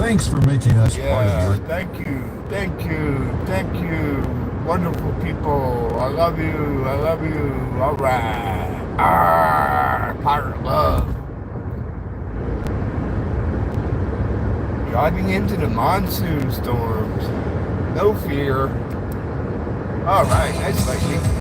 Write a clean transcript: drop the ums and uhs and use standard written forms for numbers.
Thanks for making us part of Yeah, your... thank you, thank you, thank you. Wonderful people. I love you, I love you. All right. Pirate love. Driving into the monsoon storms. No fear. All right, nice lightning.